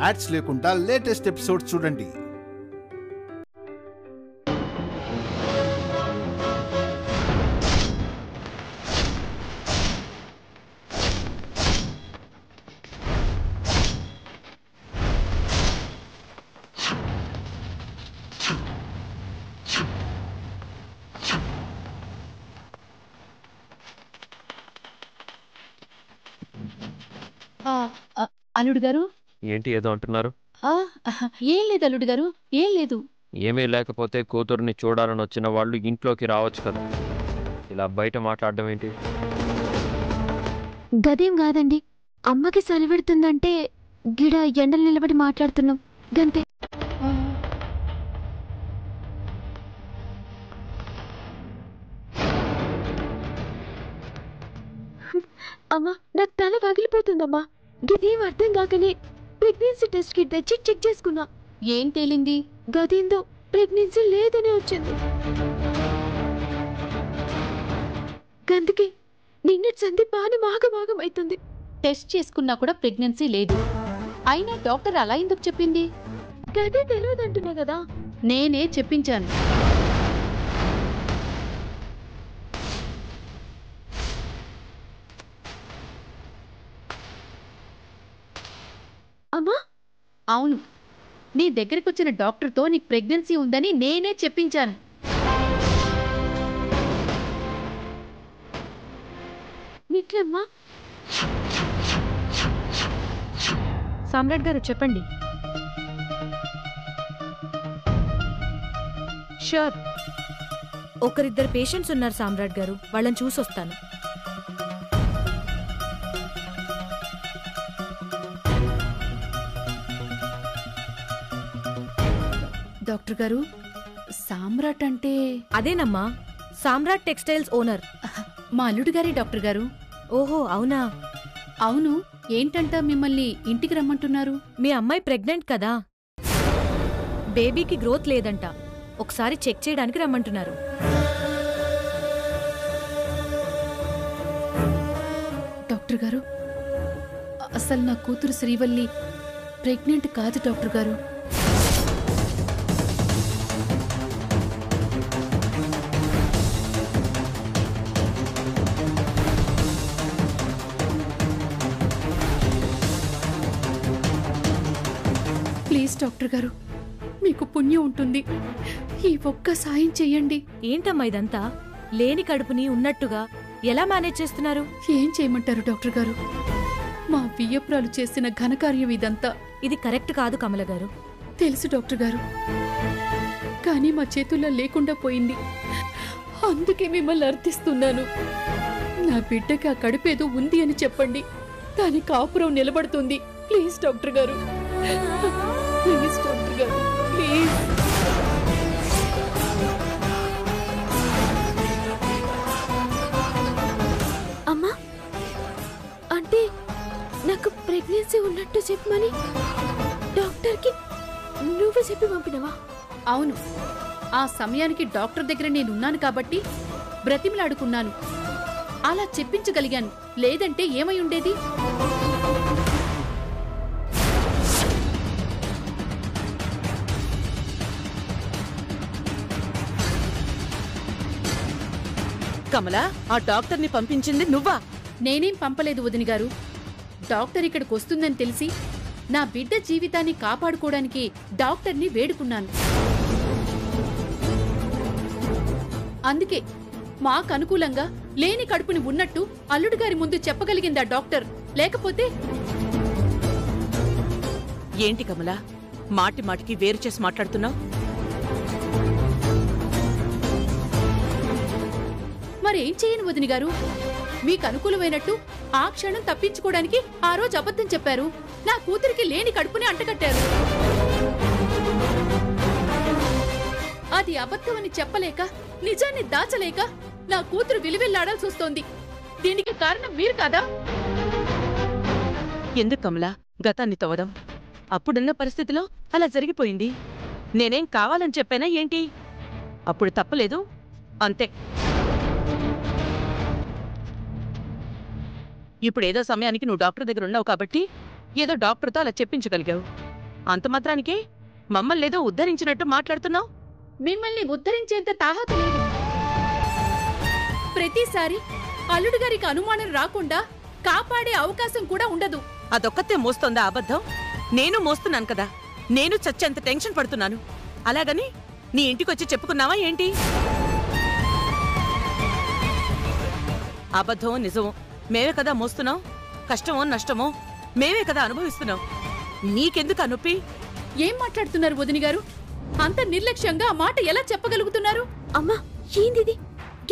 Ads లేకుండా latest episode చూడండి. అల్లుడు గారు, ఏంటి ఏదో అంటున్నారు? ఏం లేదు అల్లుడు గారు, ఏం లేదు. ఏమీ లేకపోతే కూతుర్ని చూడాలని వచ్చిన వాళ్ళు ఇంట్లోకి రావచ్చు కదా, ఇలా బయట మాట్లాడడం ఏంటి? గదేం కాదండి, అమ్మకి సలివెడుతుందంటే గిడ ఎండలు నిలబడి మాట్లాడుతున్నాం గంతే. అమ్మా, నాకు తల పగిలిపోతుందమ్మా. గిదేం అర్థం కాకనే ప్రెగ్నెన్సీ టెస్ట్ కిట్ తెచ్చి చెక్ చేసుకున్నా. ఏం తేలింది? గదేందో ప్రెగ్నెన్సీ లేదని వచ్చింది. గందుకే నిన్నటి సంధి పానం ఆగమాగం అవుతుంది. టెస్ట్ చేసుకున్నా కూడా ప్రెగ్నెన్సీ లేదు. అయినా డాక్టర్ అలా ఎందుకు చెప్పింది? గదే తెలియదంటున్నా కదా. నేనే చెప్పించాను. అమ్మా, అవును, నీ దగ్గరికి వచ్చిన డాక్టర్తో నీకు ప్రెగ్నెన్సీ ఉందని నేనే చెప్పించాను. నిట్లమ్మా. సామ్రాట్ గారు చెప్పండి. షూర్, ఒకరిద్దరు పేషెంట్స్ ఉన్నారు సామ్రాట్ గారు, వాళ్ళని చూసొస్తాను. డాక్టర్ గారు, సామ్రాట్ అంటే? అదేనమ్మా, సామ్రాట్ టెక్స్టైల్స్ ఓనర్. మా అల్లుడు గారి డాక్టర్ గారు. ఓహో అవునా? అవును, ఏంటంట మిమ్మల్ని ఇంటికి రమ్మంటున్నారు? మీ అమ్మాయి ప్రెగ్నెంట్ కదా, బేబీకి గ్రోత్ లేదంట, ఒకసారి చెక్ చేయడానికి రమ్మంటున్నారు. డాక్టర్ గారు, అసలు నా కూతురు శ్రీవల్లి ప్రెగ్నెంట్ కాదు డాక్టర్ గారు. ప్లీజ్ డాక్టర్ గారు, మీకు పుణ్యం ఉంటుంది, ఈ ఒక్క సాయం చెయ్యండి. ఏంటమ్మా ఇదంతా? లేని కడుపుని ఉన్నట్టుగా ఎలా మేనేజ్ చేస్తున్నారు? ఏం చేయమంటారు డాక్టర్ గారు? మా వియ్యపురాలు చేసిన ఘనకార్యం ఇదంతా. ఇది కరెక్ట్ కాదు కమల గారు. తెలుసు డాక్టర్ గారు, కానీ మా చేతుల్లో లేకుండా పోయింది. అందుకే మిమ్మల్ని అర్థిస్తున్నాను. నా బిడ్డకి ఆ కడుపేదో ఉంది అని చెప్పండి, దాని కాపురం నిలబడుతుంది. ప్లీజ్ డాక్టర్ గారు, ప్లీజ్ డాక్టర్ గారు, ప్లీజ్. అమ్మా, అంటే నాకు ప్రెగ్నెన్సీ ఉన్నట్టు చెప్పమని డాక్టర్కి నువ్వు చెప్పి పంపినవా? అవును, ఆ సమయానికి డాక్టర్ దగ్గర నేనున్నాను కాబట్టి బ్రతిమలాడుకున్నాను, అలా చెప్పించగలిగాను. లేదంటే ఏమై ఉండేది? కమలా, ఆ డాక్టర్ని పంపించింది నువ్వా? నేనేం పంపలేదు వదిన గారు. డాక్టర్ ఇక్కడికి వస్తుందని తెలిసి నా బిడ్డ జీవితాన్ని కాపాడుకోవడానికి డాక్టర్ని వేడుకున్నాను. అందుకే మాకు అనుకూలంగా లేని కడుపుని ఉన్నట్టు అల్లుడు గారి ముందు చెప్పగలిగిందా డాక్టర్? లేకపోతే ఏంటి కమలా, మాటి మాటికి వేరు చేసి మాట్లాడుతున్నావు? మరేం చేయను వదిన గారు? మీకు అనుకూలమైనట్టు ఆ క్షణం తప్పించుకోవడానికి ఆ రోజు అబద్ధం చెప్పారు. నా కూతురికి లేని కడుపుని అంటకట్టారు. అది అబద్ధమని చెప్పలేక, నిజాన్ని దాచలేక నా కూతురు విలువెల్లాడాల్సి వస్తోంది. దీనికి కారణం మీరు కాదా? ఎందుకు కమలా గతాన్ని తవ్వడం? అప్పుడున్న పరిస్థితిలో అలా జరిగిపోయింది. నేనేం కావాలని చెప్పానా ఏంటి? అప్పుడు తప్పలేదు, అంతే. ఇప్పుడేదో సమయానికి నువ్వు డాక్టర్ దగ్గర ఉన్నావు కాబట్టి ఏదో డాక్టర్తో అలా చెప్పించగలిగావు. అంత మాత్రానికి మమ్మల్ని ఏదో ఉద్ధరించినట్టు మాట్లాడుతున్నావు. మిమ్మల్ని ఉద్ధరించేంత తాహత లేదు. ప్రతిసారి అల్లుడు గారికి అనుమానం రాకుండా కాపాడే అవకాశం కూడా ఉండదు. అదొక్కతే మోస్తోందా అబద్ధం? నేను మోస్తున్నాను కదా. నేను చచ్చేంత టెన్షన్ పడుతున్నాను. అలాగని నీ ఇంటికొచ్చి చెప్పుకున్నావా ఏంటి? అబద్ధమో నిజమో మేమే కదా మోస్తున్నాం. కష్టమో నష్టమో మేమే కదా అనుభవిస్తున్నాం. నీకెందుకు ఆ నొప్పి? ఏం మాట్లాడుతున్నారు వదిని గారు? అంత నిర్లక్ష్యంగా ఆ మాట ఎలా చెప్పగలుగుతున్నారు? అమ్మా ఏందిది?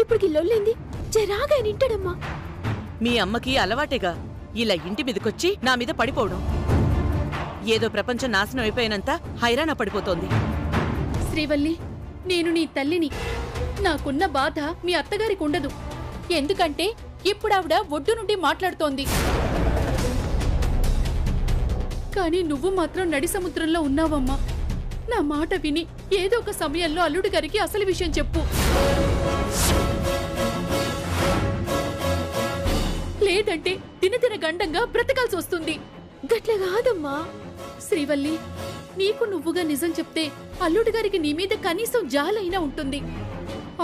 ఇప్పటికి లొల్లింది జరాగా నింటాడమ్మా. మీ అమ్మకి అలవాటేగా ఇలా ఇంటి మీదకొచ్చి నా మీద పడిపోవడం. ఏదో ప్రపంచం నాశనం అయిపోయినంత హైరాణ పడిపోతోంది. శ్రీవల్లి, నేను నీ తల్లిని. నాకున్న బాధ మీ అత్తగారికి ఉండదు. ఎందుకంటే ఇప్పుడావిడ ఒడ్డు నుండి మాట్లాడుతోంది. కానీ నువ్వు మాత్రం నడి సముద్రంలో ఉన్నావమ్మా. నా మాట విని ఏదో ఒక సమయంలో అల్లుడు గారికి అసలు విషయం చెప్పు. లేదంటే దినదిన గండంగా బ్రతకాల్సి వస్తుంది. గట్ల కాదమ్మా. శ్రీవల్లి, నీకు నువ్వుగా నిజం చెప్తే అల్లుడు గారికి నీ మీద కనీసం జాలైనా ఉంటుంది.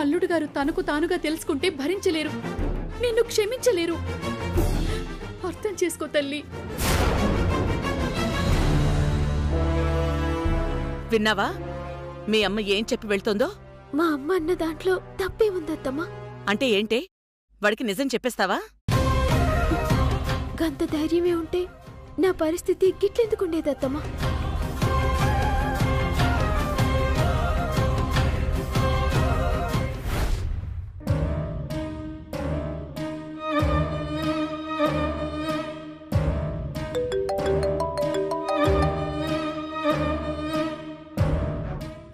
అల్లుడు గారు తనకు తానుగా తెలుసుకుంటే భరించలేరు, నిన్ను క్షమించలేరు. అర్థం చేసుకో తల్లి. విన్నావా మీ అమ్మ ఏం చెప్పి వెళ్తోందో? మా అమ్మ అన్న దాంట్లో తప్పే ఉందత్తమ్మా. అంటే ఏంటే? వాడికి నిజం చెప్పేస్తావా? గంత ధైర్యమే ఉంటే నా పరిస్థితి గిట్లెందుకుండేదత్తమ్మా?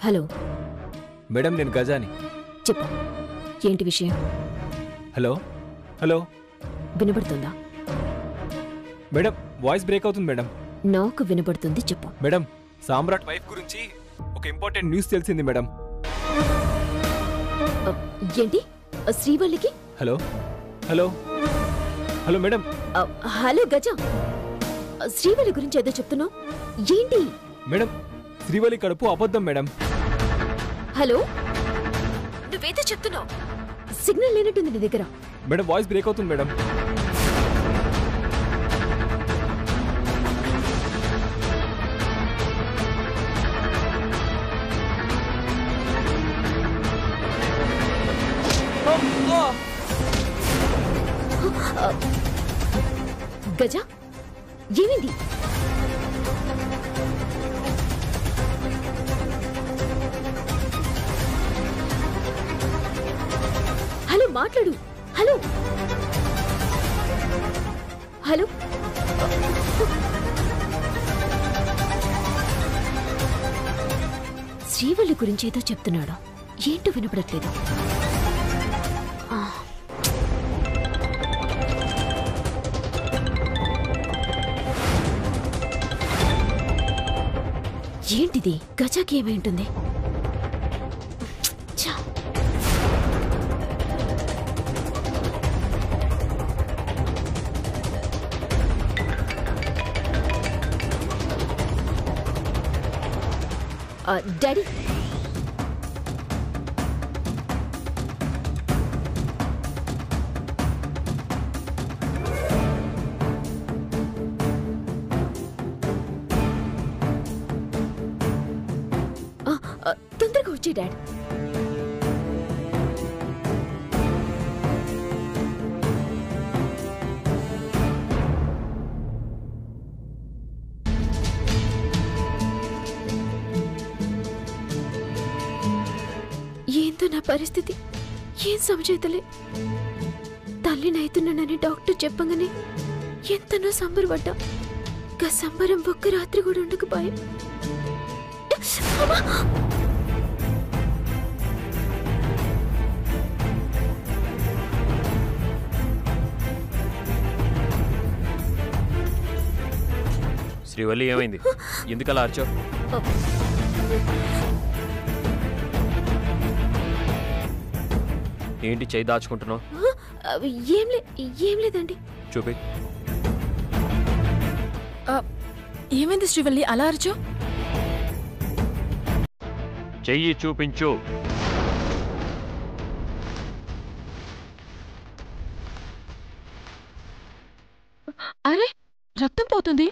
హలో మేడం, నేను గజాని. చెప్పు, ఏంటి విషయం? హలో హలో, వినబడుతుందా? మేడం వాయిస్ బ్రేక్ అవుతుంది మేడం. నాకు వినబడుతుంది, చెప్పు. మేడం, సామ్రాట్ వైఫ్ గురించి ఒక ఇంపార్టెంట్ న్యూస్ తెలిసింది మేడం. ఏంటి? శ్రీవల్లికి? Hello hello hello madam. Hello Gaja, Srivalli గురించి ఏదో చెప్తున్నావు ఏంటి? మేడం, శ్రీవల్లి కడుపు అబద్ధం మేడం. హలో, నువ్వేదో చెప్తున్నావు. సిగ్నల్ లేనట్టుంది నీ దగ్గర. మేడం వాయిస్ బ్రేక్ అవుతుంది మేడం. గజ, ఏమైంది? హలో, మాట్లాడు. హలో హలో, శ్రీవల్లి గురించి ఏదో చెప్తున్నాడు. ఏంటో వినపడట్లేదు. ఏంటిది? గజాకి ఏమై ఉంటుంది? డాడీ, తొందరగా వచ్చి డాడ్. ఏందో నా పరిస్థితి, ఏం సమజైతలే. తల్లినైతున్నానని డాక్టర్ చెప్పగానే ఎంతనో సంబరపడ్డా. గా సంబరం ఒక్క రాత్రి కూడా ఉండకపోయా. శ్రీవల్లి, ఏమైంది? ఎందుకలా అరిచావు? ఏంటి చేయి దాచుకుంటున్నావు? ఏం లేదండి. చూపి. ఏమైంది శ్రీవల్లి, అలా అరిచావు? చెయ్యి చూపించు. అరే రక్తం పోతుంది.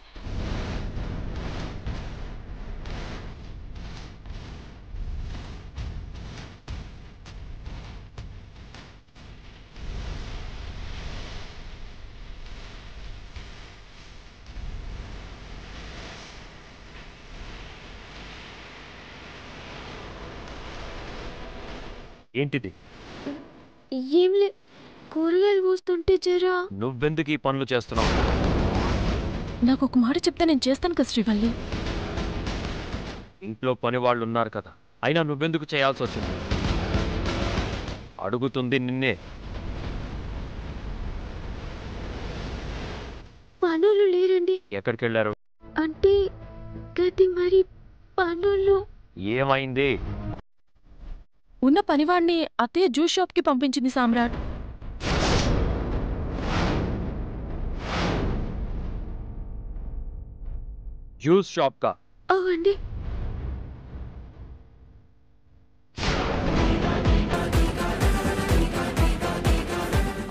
ఏంటిది? ఏంలే, కూరగాయలు పోస్తుంటే జరా. నువ్వెందుకు ఈ పనులు చేస్తున్నావు? నాకు ఒక మాట చెప్తే నేను చేస్తాను కదా శ్రీవల్లి. ఇంట్లో పని వాళ్ళు ఉన్నారు కదా, అయినా నువ్వెందుకు చేయాల్సి వచ్చింది? అడుగుతుంది నిన్నే. పనులు లేరండి. ఎక్కడికి వెళ్ళారు? అంటే గది మరి పనులు. ఏమైంది? ఉన్న పనివాడిని అత్తయ్య జ్యూస్ షాప్కి పంపించింది సామ్రాట్. జ్యూస్ షాప్ కా? అవ్వండి.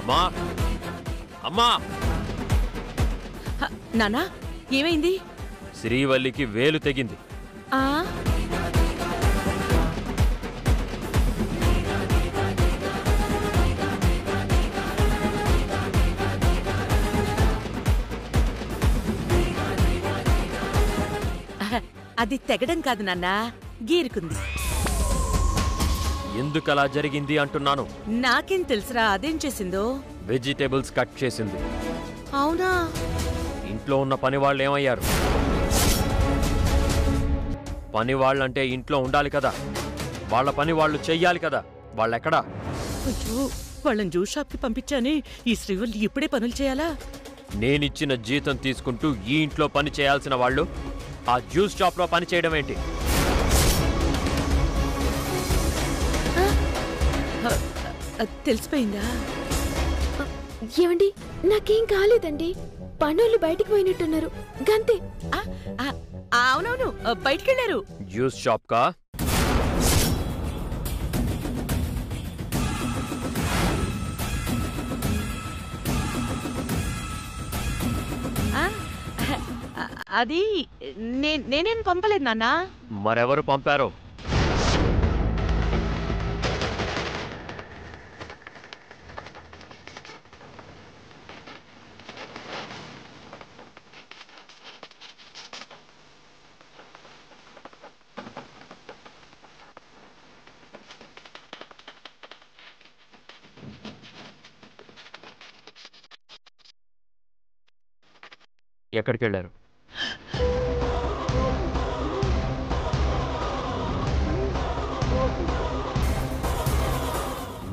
అమ్మా, అమ్మా! నానా ఏమైంది? శ్రీవల్లికి వేలు తెగింది. ఆ అది తెగడం కాదు నాన్నా, గీరుకుంది. ఎందుకలా జరిగింది అంటున్నాను. నాకేం తెలుసురా అదేం చేసిందో. వెజిటేబుల్స్ కట్ చేసింది. అవునా? ఇంట్లో ఉన్న పని వాళ్ళు ఏమయ్యారు? పని వాళ్ళంటే ఇంట్లో ఉండాలి కదా, వాళ్ళ పని వాళ్ళు చెయ్యాలి కదా. వాళ్ళెక్కడా? అయ్యో, వాళ్ళని జ్యూస్ షాప్కి పంపించాని ఈ శ్రీవల్లి ఇప్పుడే పనులు చేయాలా? నేనిచ్చిన జీతం తీసుకుంటూ ఈ ఇంట్లో పని చేయాల్సిన వాళ్ళు ఆ జ్యూస్ షాప్లో పని చేయడం ఏంటి? తెలిసిపోయిందా? ఏమండి, నాకేం కాలేదండి. పనులు బయటికి పోయినట్టున్నారు గంతే. అవునవును, బయటికెళ్ళారు. జ్యూస్ షాప్ కా? అది నేనేం పంపలేదు నాన్నా. మరెవరు పంపారో? ఎక్కడికి వెళ్ళారు?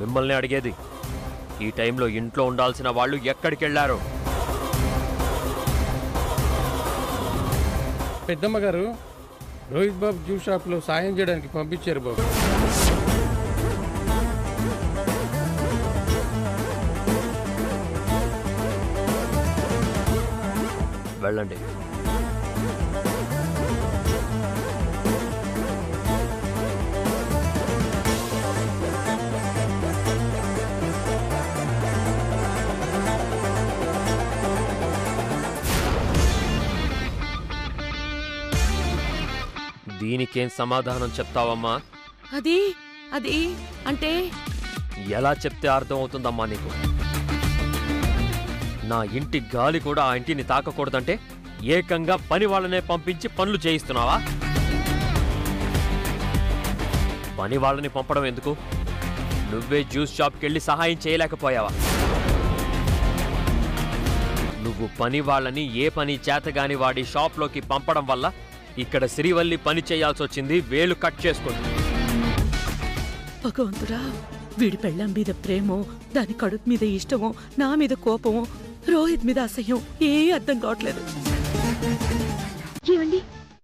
మిమ్మల్ని అడిగేది. ఈ టైంలో ఇంట్లో ఉండాల్సిన వాళ్ళు ఎక్కడికి వెళ్ళారు? పెద్దమ్మ గారు రోహిత్ బాబు జ్యూస్ షాప్లో సాయం చేయడానికి పంపించారు బాబు. వెళ్ళండి. దీనికేం సమాధానం చెప్తావమ్మా? అది అది అంటే ఎలా చెప్తే అర్థం అవుతుందమ్మా నీకు? నా ఇంటి గాలి కూడా ఆ ఇంటిని తాకకూడదంటే ఏకంగా పని వాళ్ళనే పంపించి పనులు చేయిస్తున్నావా? పని వాళ్ళని పంపడం ఎందుకు? నువ్వే జ్యూస్ షాప్కి వెళ్ళి సహాయం చేయలేకపోయావా? నువ్వు పని వాళ్ళని ఏ పని చేతగాని వాడి షాప్లోకి పంపడం వల్ల ఇక్కడ శ్రీవల్లి పని చేయాల్సి వచ్చింది. వేలు కట్ చేసుకుంది. భగవంతుడా, వీడి పెళ్ళాం మీద ప్రేమో, దాని కడుపు మీద ఇష్టమో, నా మీద కోపమో, రోహిత్ మీద అసహ్యం ఏ అర్థం కావట్లేదు. ఏమండి,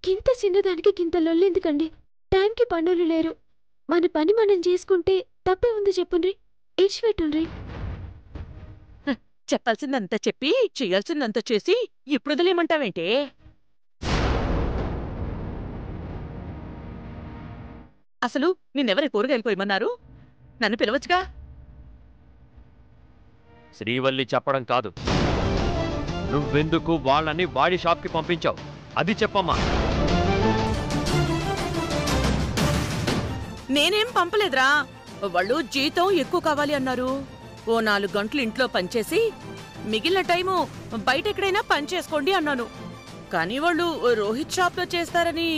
కింత చిన్నదానికి కింత లొల్లెందుకండి? టైంకి పనులు లేరు. మన పని మనం చేసుకుంటే తప్పే ఉంది చెప్పుండ్రి. ఇచ్చిపెట్టుండ్రి. చెప్పాల్సిందంతా చెప్పి చేయాల్సిందంతా చేసి ఇప్పుడు వదిలేయమంటావేంటే? అసలు నిన్నెవరి కూరగాయలు పోయమన్నారు? నన్ను పిలవచ్చుగా. శ్రీవల్లి చెప్పడం కాదు, నువ్వెందుకు వాళ్ళని వాడి షాప్కి పంపించావు అది చెప్పమ్మా. నేనేం పంపలేదురా. వాళ్ళు జీతం ఎక్కువ కావాలి అన్నారు. ఓ 4 గంటలు ఇంట్లో పనిచేసి మిగిలిన టైము బయటెక్కడైనా పనిచేసుకోండి అన్నాను. కానీ వాళ్ళు రోహిత్ షాప్లో చేస్తారని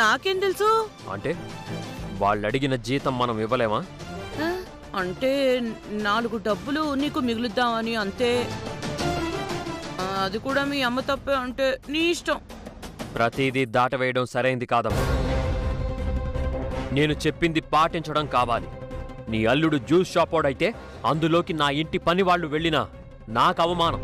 నాకేం తెలుసు? అంటే వాళ్ళు అడిగిన జీతం మనం ఇవ్వలేమా? అంటే 4 డబ్బులు నీకు మిగులుద్దామని అంతే. అది కూడా మీ అమ్మ తప్పే అంటే నీ ఇష్టం. ప్రతిదీ దాటవేయడం సరైంది కాదమ్మా. నేను చెప్పింది పాటించడం కావాలి. నీ అల్లుడు జ్యూస్ షాపోడైతే అందులోకి నా ఇంటి పని వాళ్ళు వెళ్ళినా నాకు అవమానం.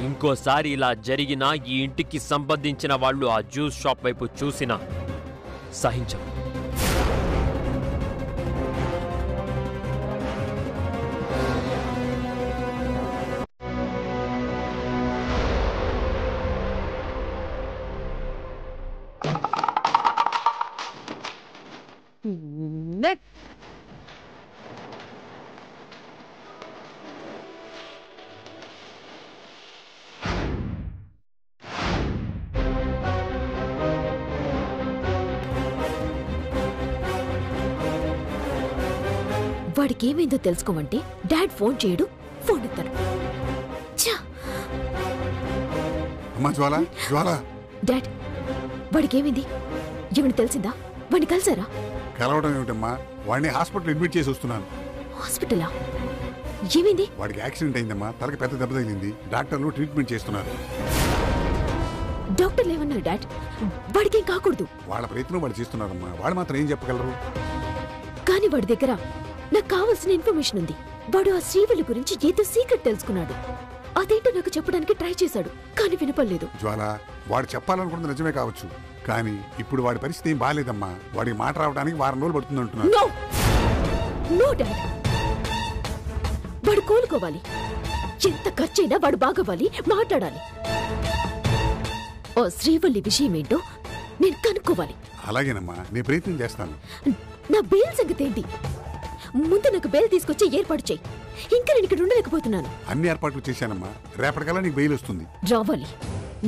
ఇంకోసారి ఇలా జరిగినా ఈ ఇంటికి సంబంధించిన వాళ్ళు ఆ జ్యూస్ షాప్ వైపు చూసినా సహించం. వాడికి ఏమైందో తెలుసుకోమంటే డాడ్ ఫోన్ చేయడు, ఫోన్ ఎత్తాడు. డాడ్, వాడికి ఏమైంది? ఏమైనా తెలిసిందా? వాడిని కలిసారా? కలవడం ఏమిటమ్మా, వాడిని హాస్పిటల్ అడ్మిట్ చేసి వస్తున్నాను. హాస్పిటలా? ఏమైంది? వాడికి యాక్సిడెంట్ అయిందమ్మా, తలకి పెద్ద దెబ్బ తగిలింది. డాక్టర్లు ట్రీట్మెంట్ చేస్తున్నారు. డాక్టర్లు ఏమన్నారు డాడ్? వాడికేం కాకూడదు. వాళ్ళ ప్రయత్నం వాళ్ళు చేస్తున్నారమ్మా, వాడు మాత్రం ఏం చెప్పగలరు? కానీ వాడి దగ్గర నాకు కావాల్సిన ఇన్ఫర్మేషన్ ఉంది. వాడు ఆ శ్రీవల్లి గురించి ఏదో సీక్రెట్ తెలుసుకున్నాడు. అదేంటో నాకు చెప్పడానికి ట్రై చేశాడు, కానీ వినపడలేదు. జ్వాల, వాడు చెప్పాలనుకున్నది నిజమే కావచ్చు, కానీ ఇప్పుడు వాడి పరిస్థితి ఏం బాగాలేదమ్మా. వాడికి మాట రావడానికి వారం రోజులు పడుతుంది అంటున్నారు. నో డాడ్, వాడు కోలుకోవాలి. ఎంత ఖర్చైనా వాడు బాగవ్వాలి, మాట్లాడాలి. ఓ శ్రీవల్లి విషయం ఏంటో నేను కనుక్కోవాలి. అలాగేనమ్మా, నేను ప్రయత్నం చేస్తాను. నా బెయిల్ సంగతి ఏంటి? ముందు నాకు బెయిల్ తీసుకొచ్చి ఏర్పాటు చేయి. ఇంకా నేను ఇక్కడ ఉండలేకపోతున్నాను. అన్ని ఏర్పాట్లు చేశానమ్మా, రేపటికల్లా నీకు బెయిల్ వస్తుంది. రావాలి,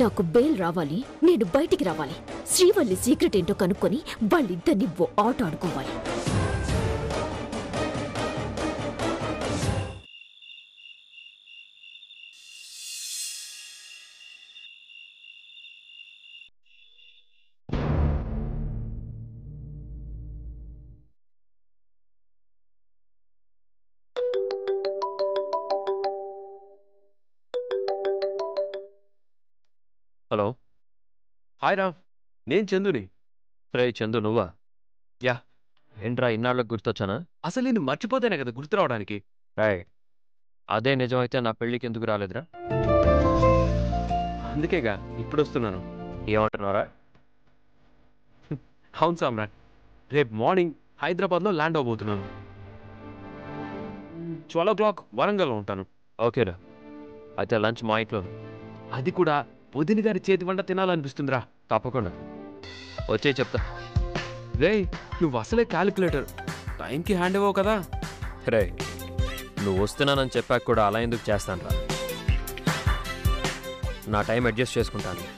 నాకు బెయిల్ రావాలి. నేను బయటికి రావాలి. శ్రీవల్లి సీక్రెట్ ఏంటో కనుక్కొని వాళ్ళిద్దరిని ఓ ఆట ఆడుకోవాలి. హలో, హాయ్ రా, నేను చందుని. రే చందు, నువ్వా? యా. ఏంట్రా ఇన్నాళ్ళకు గుర్తొచ్చానా? అసలు నేను మర్చిపోతేనే కదా గుర్తు రావడానికి. రాయ్, అదే నిజమైతే నా పెళ్ళికి ఎందుకు రాలేదురా? అందుకేగా ఇప్పుడు వస్తున్నాను. ఏమంటున్నారా? అవును సామ్రాట్, రేపు మార్నింగ్ హైదరాబాద్లో ల్యాండ్ అవబోతున్నాను. 12 o'clock వరంగల్లో ఉంటాను. ఓకేరా, అయితే లంచ్ మా ఇంట్లో. అది కూడా వదిన గారి చేతి వంట తినాలనిపిస్తుందిరా. తప్పకుండా వచ్చే చెప్తా. రే, నువ్వు అసలే క్యాలిక్యులేటర్, టైంకి హ్యాండ్ ఇవ్వవు కదా. రే, నువ్వు వస్తున్నానని చెప్పాక కూడా అలా ఎందుకు చేస్తాను రా? నా టైం అడ్జస్ట్ చేసుకుంటాను.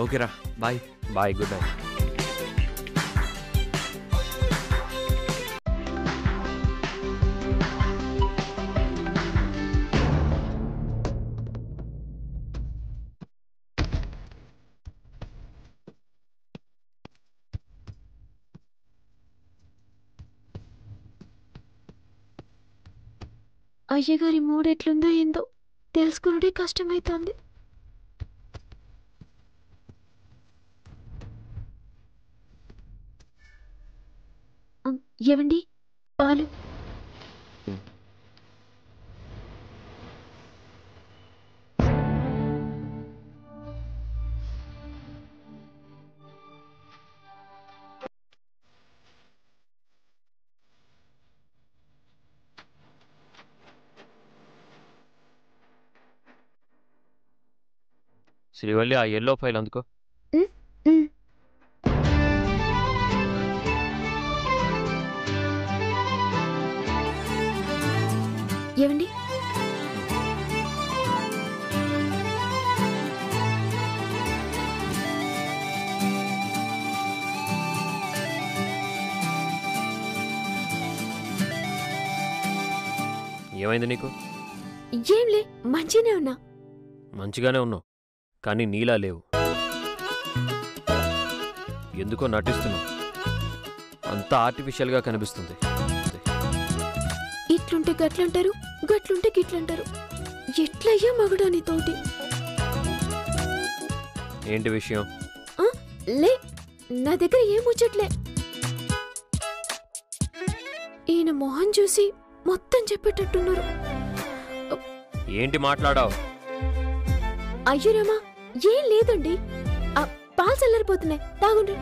ఓకేరా, బాయ్. Bye, good night. అయ్యగారి మూడెట్లుందో ఏందో తెలుసుకున్నదే కష్టమైతోంది. ఏవండి, పాలు? శ్రీవల్లి, ఆ ఎల్లో ఫైల్ అందుకో. ఏమండి? ఏమైంది నీకు? ఏంలే, మంచిగానే ఉన్నా. మంచిగానే ఉన్నావు, కానీ నీలా లేవు. ఎందుకో నటిస్తున్నావు. అంతా ఆర్టిఫిషియల్గా కనిపిస్తుంది. ఇట్లుంటే గట్లంటారు, గట్లుంటే గిట్లంటారు. ఎట్లయ్యా మగడా నీతోటి? ఏంటి విషయం? లే, నా దగ్గర ఏం ముచ్చట్లే. ఈయన మొహం చూసి మొత్తం చెప్పేటట్టున్నారు. ఏంటి మాట్లాడావు? అయ్యో రామా, ఏం లేదండి. పాలు చల్లారిపోతున్నాయి, తాగుండ్రి.